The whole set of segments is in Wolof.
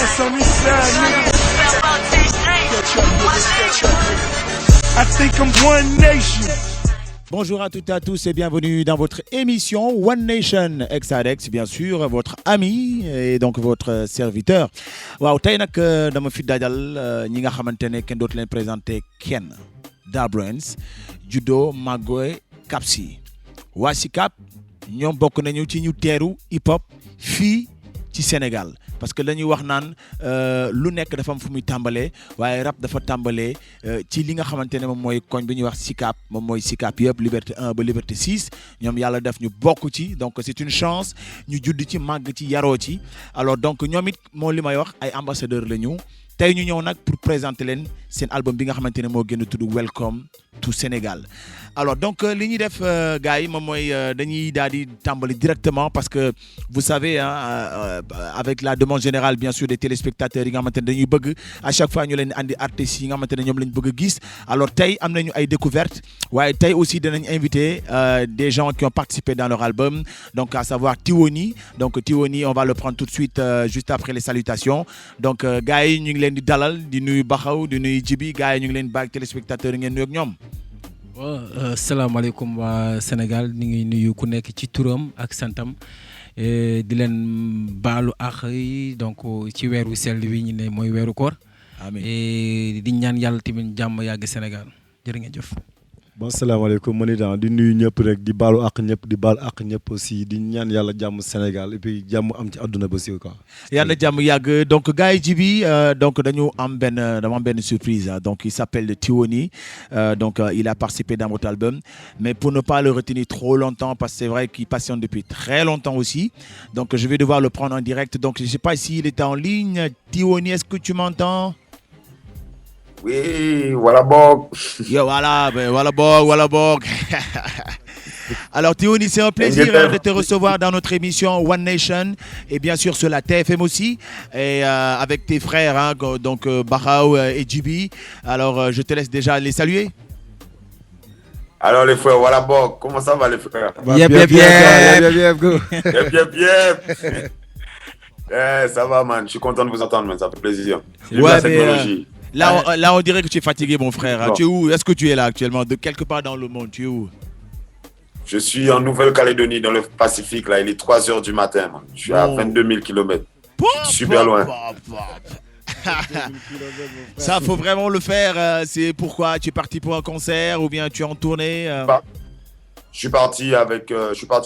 That's on me side, nigga. I think I'm one nation. Bonjour à toutes et à tous et bienvenue dans votre émission One Nation Exadex, bien sûr, votre ami et donc votre serviteur. Waaw tey nag dama fi dajal ñi nga xamante ne kenn dootu leen présenté kenn Da Brains judo Magoy Kapsi waa Sicap ñoom bokk nañu ci ñu teeru hip hop fii ci Sénégal parce que la ñuy wax naan lu nekk dafa am fu muy tàmbalee waaye rap dafa tàmbalee ci li nga xamante ne moom mooy koñ bi ñuy wax Sicap moom mooy Sicap yëpp Liberté 1 ba Liberté 6 ñoom yàlla def ñu bokk ci donc c'est une chance ñu judd ci màgg ci yaroo ci alors donc ñoom it moo li may wax ay ambassadeurs la ñu tey ñu ñëw nag pour présenter leen seen album bi nga xamante ne moo gën a tudd Welcome to Sénégal alors donc li ñuy def gars yi moom mooy dañuy daal di tàmbali directement parce que vous savez avec la demande générale bien sûr des téléspectateurs yi nga xamante ne dañuy bëgg à chaque fois ñu leen andi artistes yi nga xamante ne ñoom lañ bëgg a gis alors tey am nañu ay découvertes waaye tey aussi danañ inviter des gens qui ont participé dans leur album donc à savoir Tiwoni donc Tiwoni on va le prendre tout de suite juste après les salutations donc gars yi ñu ngi leen di dalal di nuyu Baxaw di nuyu Jibi gars yi ñu ngi leen di bàyyi téléspectateurs yi ngeen nuyu ak ñoom. waaw salaamaaleykum waa Sénégal ñu ngi nuyu ku nekk ci turam ak santam di leen baalu àq yi donc ci weeru sell wi ñu ne mooy weeru koor. amiin di ñaan yàlla tamit jàmm yàgg Sénégal jërë ngeen jëf. bon salaamaaleykum man itam di nuyu ñëpp rek di baalu àq ñëpp di baalu àq ñëpp aussi di ñaan yàlla jàmm Sénégal et puis jàmm am ci àdduna ba si quoi. yàlla jàmm yàgg donc gars yi ji bi donc dama am benn surprise donc il s'appelle Tiwoni donc il a participé dans votre album mais pour ne pas le retenir trop longtemps parce que c'est vrai qu'il passionne depuis très longtemps aussi donc je vais devoir le prendre en direct donc je sais pas s'il est en ligne. Tiwoni, est-ce que tu m'entends? Oui, voilà Bog. Yo, voilà Bog. Alors Tiwoni, c'est un plaisir de te recevoir dans notre émission One Nation et bien sûr sur la TFM aussi et avec tes frères donc Baxaw et Jibi. Alors je te laisse déjà les saluer. Alors les frères, voilà Bog. Comment ça va les frères? Yep. Ça va man, je suis content de vous entendre man, ça fait plaisir. Ouais, mais là on dirait que tu es fatigué mon frère. Tu es où? Est-ce que tu es là actuellement? De quelque part dans le monde, tu es où? Je suis en Nouvelle-Calédonie dans le Pacifique là, il est 3h du matin man. Je suis à 22 000 km. Super loin. Ça faut vraiment le faire. C'est pourquoi tu es parti pour un concert ou bien tu es en tournée? Je suis parti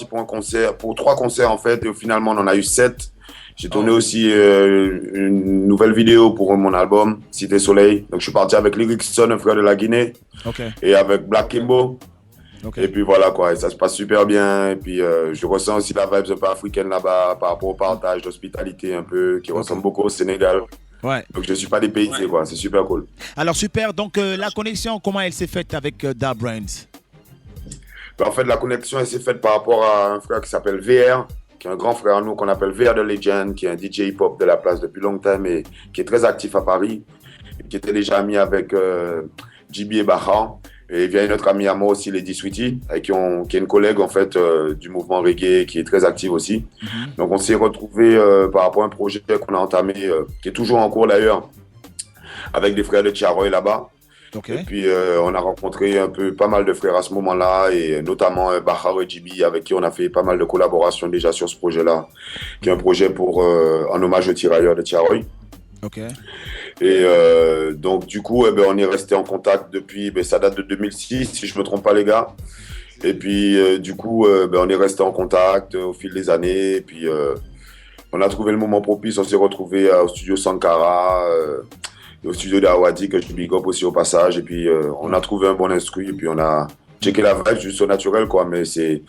pour un concert, pour 3 concerts en fait et finalement on en a eu 7. J'ai tourné aussi une nouvelle vidéo pour mon album Cité Soleil. Donc je suis parti avec Lyricson, un frère de la Guinée, et avec Black Kimbo. Et puis voilà quoi, et ça se passe super bien. Et puis je ressens aussi la vibe un peu africaine là-bas par rapport au partage d'hospitalité un peu qui ressemble beaucoup au Sénégal. Ouais. Donc je suis pas dépaysé quoi, c'est super cool. Alors super, donc la connexion, comment elle s'est faite avec Da Brains? En fait la connexion elle s'est faite par rapport à un frère qui s'appelle VR, qui est un grand frère à nous qu'on appelle VR de Legend, qui est un DJ hip-hop de la place depuis longtemps et qui est très actif à Paris, qui était déjà ami avec Jibi et Baxaw. Et il y a une autre amie à moi aussi, Lady Sweetie, qui est une collègue en fait du mouvement reggae, qui est très active aussi. Donc on s'est retrouvés par rapport à un projet qu'on a entamé, qui est toujours en cours d'ailleurs, avec des frères de Tiaroy là-bas. Et puis on a rencontré pas mal de frères à ce moment-là, et notamment Baxaw et Jibi, avec qui on a fait pas mal de collaborations déjà sur ce projet-là, qui est un projet en hommage aux tirailleurs de Tiaroy. Et donc du coup on est resté en contact depuis, ça date de 2006 si je me trompe pas les gars. Et puis du coup on est resté en contact au fil des années, et puis on a trouvé le moment propice, on s'est retrouvé au studio Sankara, au studio d'Awadi que je big up aussi au passage, et puis on a trouvé un bon instru, et puis on a checké la vibe juste au naturel quoi, mais c'est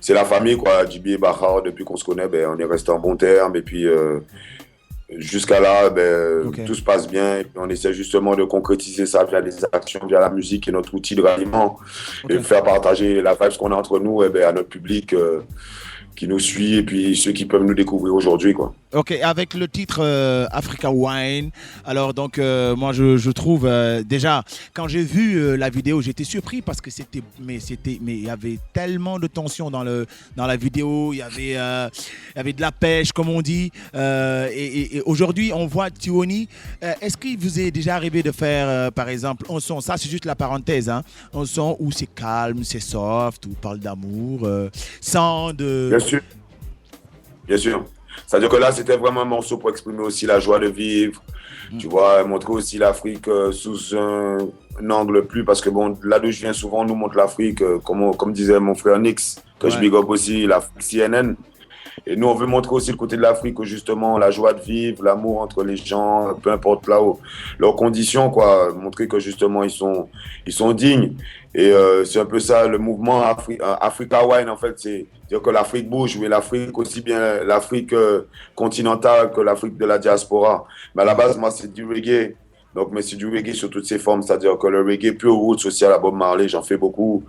la famille quoi, Jibi et Baxaw, depuis qu'on se connaît on est resté en bon terme, et puis jusqu'à là tout se passe bien, et puis on essaie justement de concrétiser ça via des actions, via la musique et notre outil de ralliement, et faire partager la vibe qu'on a entre nous à notre public qui nous suit et puis ceux qui peuvent nous découvrir aujourd'hui, quoi. Ok, avec le titre Africa Wine, alors donc moi je trouve déjà quand j'ai vu la vidéo j'étais surpris parce que mais il y avait tellement de tension dans la vidéo, il y avait de la pêche comme on dit et aujourd'hui on voit Tiwoni. Est-ce qu'il vous est déjà arrivé de faire par exemple un son, ça c'est juste la parenthèse, hein, un son où c'est calme, c'est soft, où on parle d'amour, sans de... Bien sûr, bien sûr. C'est-à-dire que là, c'était vraiment un morceau pour exprimer aussi la joie de vivre, tu vois, montrer aussi l'Afrique sous un angle plus, parce que bon, là d'où je viens souvent, on nous montre l'Afrique, comme disait mon frère Nix, que je big up aussi, l'Afrique CNN. Et nous, on veut montrer aussi le côté de l'Afrique où justement la joie de vivre, l'amour entre les gens, peu importe là où leurs conditions, quoi, montrer que justement ils sont dignes. Et c'est un peu ça le mouvement Africa Wine, en fait, c'est dire que l'Afrique bouge, mais l'Afrique aussi bien l'Afrique continentale que l'Afrique de la diaspora. Mais à la base, moi, c'est du reggae. Donc, mais c'est du reggae sur toutes ses formes, c'est-à-dire que le reggae pure roots aussi à la Bob Marley, j'en fais beaucoup.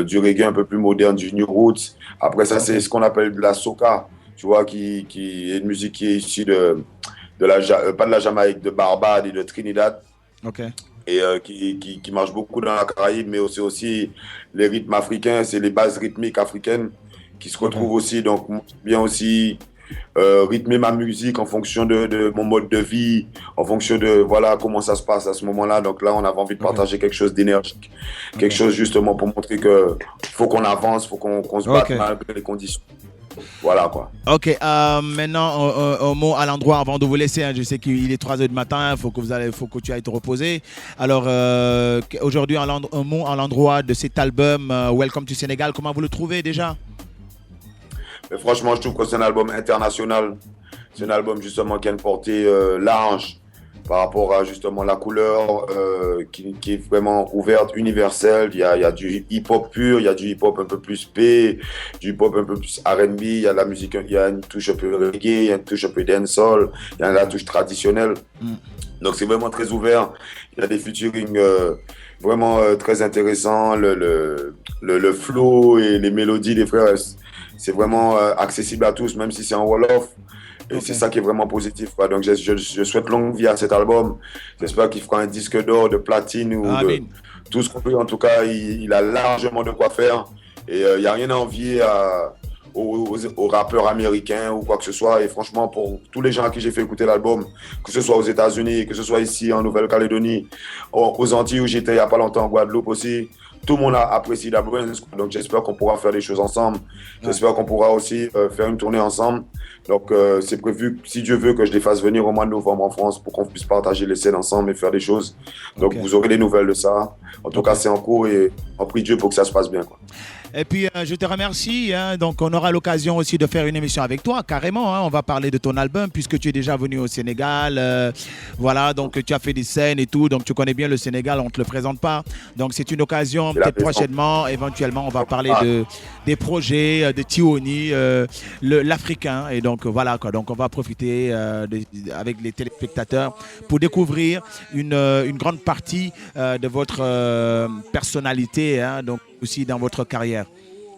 Du reggae un peu plus moderne, du new roots. Après ça, c'est ce qu'on appelle de la soca, tu vois, qui est une musique qui est issue pas de la Jamaïque, de Barbade et de Trinidad. Ok. Et qui marche beaucoup dans la Caraïbe, mais aussi les rythmes africains, c'est les bases rythmiques africaines qui se retrouvent aussi. Donc, bien aussi rythmer ma musique en fonction de mon mode de vie, en fonction de voilà comment ça se passe à ce moment-là. Donc là, on avait envie de partager quelque chose d'énergique, quelque chose justement pour montrer que faut qu'on avance, faut qu'on se batte malgré les conditions. Voilà quoi. Ok, maintenant un mot à l'endroit avant de vous laisser. Hein, je sais qu'il est 3h du matin, faut que tu ailles te reposer. Alors aujourd'hui, un mot à l'endroit de cet album Welcome to Sénégal. Comment vous le trouvez déjà? Mais franchement, je trouve que c'est un album international. C'est un album justement qui a une portée large par rapport à justement la couleur qui est vraiment ouverte, universelle. Il y a du hip-hop pur, il y a du hip-hop un peu plus P, du hip-hop un peu plus R&B, il y a de la musique, il y a une touche un peu reggae, il y a une touche un peu dancehall, il y a la touche traditionnelle. Donc c'est vraiment très ouvert. Il y a des featuring vraiment très intéressants. Le flow et les mélodies des frères, c'est vraiment accessible à tous, même si c'est en Wolof. Et c'est ça qui est vraiment positif, quoi. Donc je souhaite longue vie à cet album. J'espère qu'il fera un disque d'or, de platine ou de tout ce qu'on peut. En tout cas, il a largement de quoi faire. Et il n'y a rien à envier aux rappeurs américains ou quoi que ce soit. Et franchement, pour tous les gens à qui j'ai fait écouter l'album, que ce soit aux États-Unis, que ce soit ici en Nouvelle-Calédonie, aux Antilles où j'étais il n'y a pas longtemps, en Guadeloupe aussi, tout le monde a apprécié la Bruins. Donc j'espère qu'on pourra faire des choses ensemble. J'espère qu'on pourra aussi faire une tournée ensemble. Donc c'est prévu, si Dieu veut, que je les fasse venir au mois de novembre en France pour qu'on puisse partager les scènes ensemble et faire des choses. Donc vous aurez des nouvelles de ça. En tout cas, c'est en cours et on prie Dieu pour que ça se passe bien, quoi. Et puis, je te remercie. Hein. Donc, on aura l'occasion aussi de faire une émission avec toi, carrément. Hein. On va parler de ton album, puisque tu es déjà venu au Sénégal. Voilà, donc tu as fait des scènes et tout. Donc, tu connais bien le Sénégal, on ne te le présente pas. Donc, c'est une occasion, peut-être prochainement, éventuellement, on va parler des projets de Tiwoni, l'Africain. Et donc, voilà, quoi. Donc, on va profiter avec les téléspectateurs pour découvrir une grande partie de votre personnalité, hein, donc aussi dans votre carrière.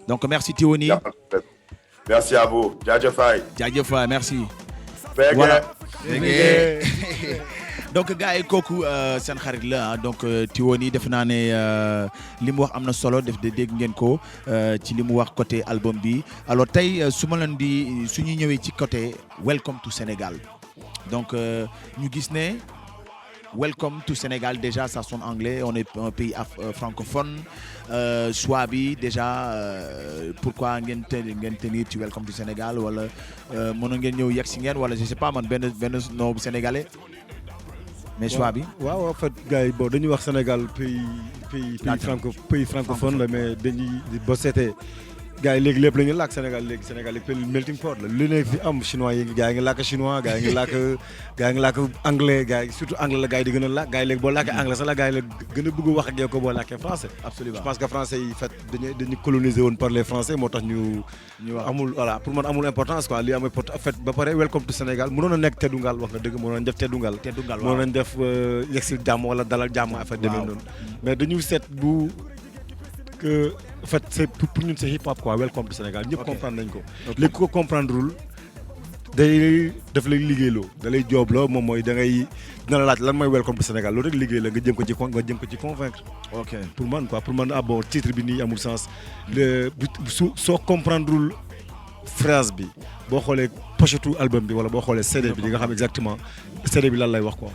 Donc merci Tiwoni. Merci à vous. Jaajëfay. Jaajëfay, merci. Voilà. Donc gars yi kooku seen xarit la donc Tiwoni def naa ne li mu wax am na solo dégg ngeen ko ci li mu wax côté album bi. Alors tey su ma leen di su ñu ñëwee ci côté Welcome to Sénégal. Donc ñu gis ne Welcome to Sénégal, déjà ça sonne anglais, on est un pays francophone. Swabi, déjà, pourquoi ngeen tenir ci Welcome to Sénégal wala mën ngeen ñëw yegg si ngeen wala je sais pas man benn nom sénégalais mais Swabi. waaw en fait gars yi bon dañuy wax Sénégal pays francophone la mais dañuy boo seetee gars yi léegi lépp la ñu làkk Sénégal léegi melting pot la lu nekk fi am chinois yi gars yi ngi làkk chinois gars yi ngi làkk anglais gars yi surtout anglais la gars yi di gën a làkk gars yi léegi boo làkkee anglais sax la gars yi la gën a bëgg a wax ak yow ko boo làkkee français. Absolument. Je pense que français yi fait dañu coloniser woon par les français moo tax ñu amul voilà pour man amul importance quoi li am importance en fait ba pare welcome to Sénégal mënoon a nekk teddungal wax nga dëgg mënoon def teddungal mënoon nañ def yegsil jàmm wala dalal jàmm affaire demee noonu mais dañu seet bu que en fait c'est pour ñun c'est hip hop quoi welcome to Sénégal ñëpp comprendre nañ ko. léegi ko comprendrewul day daf lay liggéeyloo da lay joobloo moom mooy da ngay dina la laaj lan mooy welcome to Sénégal loolu rek liggéey la nga jëm ko ci convaincre. ok pour man bon titre bi nii amul sens soo comprendrewul phrase bi boo xoolee pochetu album bi wala boo xoolee CD bi di nga xam exactement CD bi lan lay wax quoi.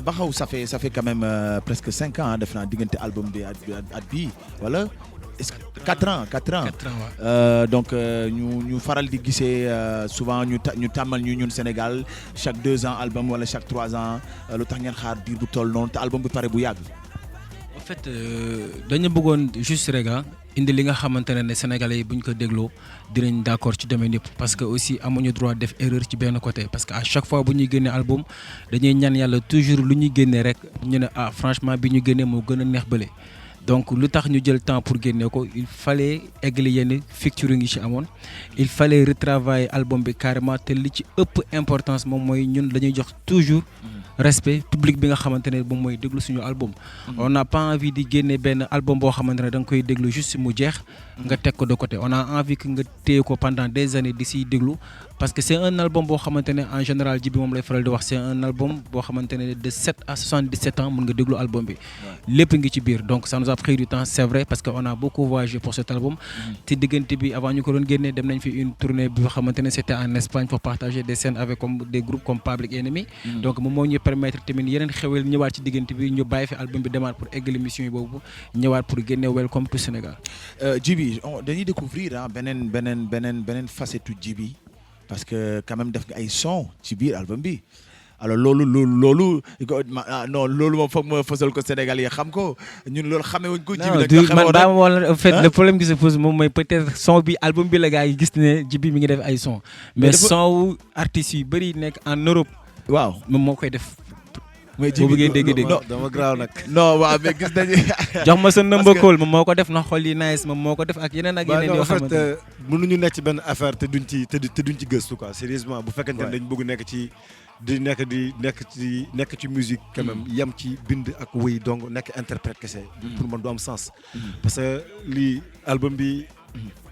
Baxaw ça fait quand même presque 5 ans def naa diggante album bi at bii wala. est-ce que 4 ans. 4 ans waaw. donc ñu faral di gisee souvent ñu tàmmal ñun Sénégal chaque 2 ans album wala chaque 3 ans lu tax ngeen xaar diir bu toll noonu te album bi pare bu yàgg. En fait dañu bëggoon juste rek indi li nga xamante ne Sénégalais yi bu ñu ko dégloo dinañ d'accord ci domaine yëpp parce que aussi amuñu droit def erreur ci benn côté parce que à chaque fois bu ñuy génnee album dañuy ñaan yàlla toujours lu ñuy génnee rek ñu ne franchement bi ñu génnee moo gën a neex bële. donc lu tax ñu jël temps pour génne ko il fallait eggali yenn featuring yi ci amoon il fallait retravailler album bi carrément te li ci ëpp importance moom mooy ñun dañuy jox toujours respect public bi nga xamante ne moom mooy déglu suñu album. on n'a pas envie di génne benn album boo xamante ne da nga koy déglu juste mu jeex. nga teg ko de côté on a envie que nga téye ko pendant des années di siy déglu parce que c'est un album boo xamante ne en général ji bi moom lay faral di wax c'est un album boo xamante ne de 7 à 77 ans mën nga déglu album bi. lépp ngi ci biir donc ça nous a pris du temps c'est vrai parce que on a beaucoup voyagé pour cet album. te diggante bi avant ñu ko doon génnee dem nañ fi une tournée bi nga xamante ne c'était en Espagne pour partager des scènes avec comme des groupes comme Public Enemy. donc moom moo ñu permettre tamit yeneen xewel ñëwaat ci diggante bi ñu bàyyi fi album bi demaat pour eggali mission yi boobu ñëwaat pour génne Welcome to Sénégal. Djiby dañuy découvrir beneen facette Djiby parce que quand même def nga ay son ci biir album bi alors loolu non loolu moom foog ma fësal ko Sénégal yi xam ko ñun loolu xamee wuñ ko. Djiby non man daa ma wala en fait le problème qui se pose moom mooy peut-être son bi album bi la gars yi gis ne Djiby mi ngi def ay son mais son wu artistes yu bëri nekk en Europe. waaw moom moo koy def. mais boo bëggee dégg-dégg dama graaw nag. non waaw mais gis nañu. jox ma sa number call moom moo ko def na xol yi nice moom moo ko def ak yeneen ak yeneen yoo xamante ne. en fait mënuñu nekk ci benn affaire te duñ ci gëstu quoi sérieusement bu fekkente ne dañ bëgg nekk ci musique quand même yem ci bind ak wëy donc nekk interprète kese. pour man du am sens. parce que lii album bi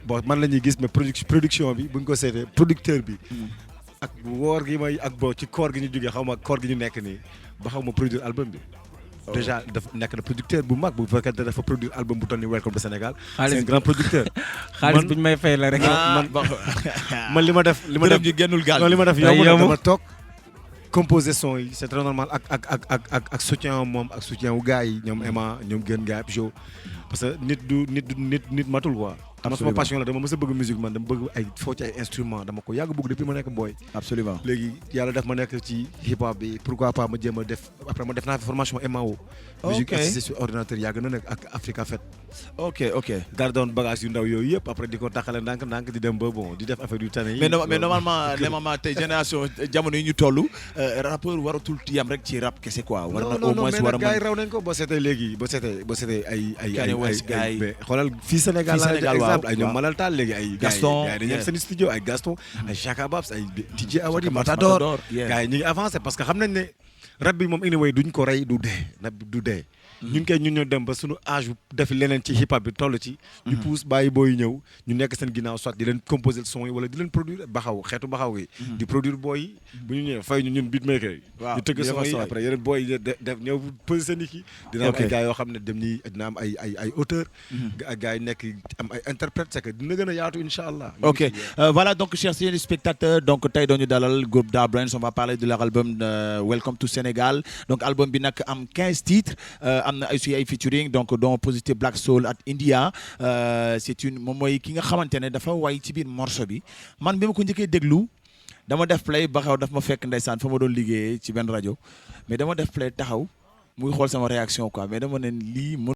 bon man la ñuy gis mais production bi buñ ko seetee producteur bi. ak woor gi may ak bo ci koor gi ñu jógee xaw ma koor gi ñu nekk nii ba xaw ma produire album bi. déjà dafa nekk na producteur bu mag bu fekkee dafa produire album bu toll ni Welcome to Sénégal. c'est un grand producteur. xaalis bu ñu may fay la rek. man li ma def ñu génnul gaal non li ma def yow dama toog composer son yi c'est très normal ak soutien moom ak soutien wu gars yi ñoom Emma ñoom gën gars yi parce que nit matul quoi. dama sama passion la dama mës a bëgg musique man dama bëgg ay foo ci ay instrument dama ko yàgg bëgg depuis ma nekk booy. absolument léegi yàlla def ma nekk ci hip hop bi pourquoi pas ma jéem a def après ma def naa fi formation MAO. musique assistée sur ordinateur yàgg na nekk ak Africa Fête. ok gardoon bagage yu ndaw yooyu yëpp après di ko taxale ndànk di dem ba bon di def affaire yu tane yi. mais normalement tey génération jamono yi ñu toll rappeur waratul yam rek ci rap kese quoi. war na au moins war a gars yi raw nañ ko boo seetee léegi boo seetee ay xoolal fii Sénégal ay ñoom Malal Tall léegi ay Gaston gars yi dañuy seen studio ay Gaston ay Chaka Babs ay DJ Awadi Matador gars yi ñu ngi avancé parce que xam nañ ne rap bi moom anyway duñ ko rey du dee ñun ñoo dem ba suñu âge bu def leneen ci hip hop bi toll ci ñu pousse bàyyi booy ñëw ñu nekk seen ginnaaw soit di leen composer son yi wala di leen produire xeetu baxaw yi di produire booy yi bu ñu ñëwee fay ñu ñun beatmaker yi ñu tëgg son yi après yeneen booy yi def ñëw poser seen i dina am ay gars yoo xam ne dina am ay auteur gars yi nekk am ay interprète c'est que dina gën a yaatu incha allah. ok voilà donc chers spectateurs donc tey dooñu dalal groupe Da Brains on va parler de leur album Welcome to Sénégal donc album bi nag am 15 titres am na ay featuring donc dont Positive Black Soul at India c'est une moom mooy ki nga xamante ne dafa way ci biir morceau bi man bi ma ko njëkkee déglu dama def play ba xaw daf ma fekk ndeysaan fa ma doon liggéeyee ci benn rajo mais dama def play taxaw muy xool sama réaction quoi mais dama ne lii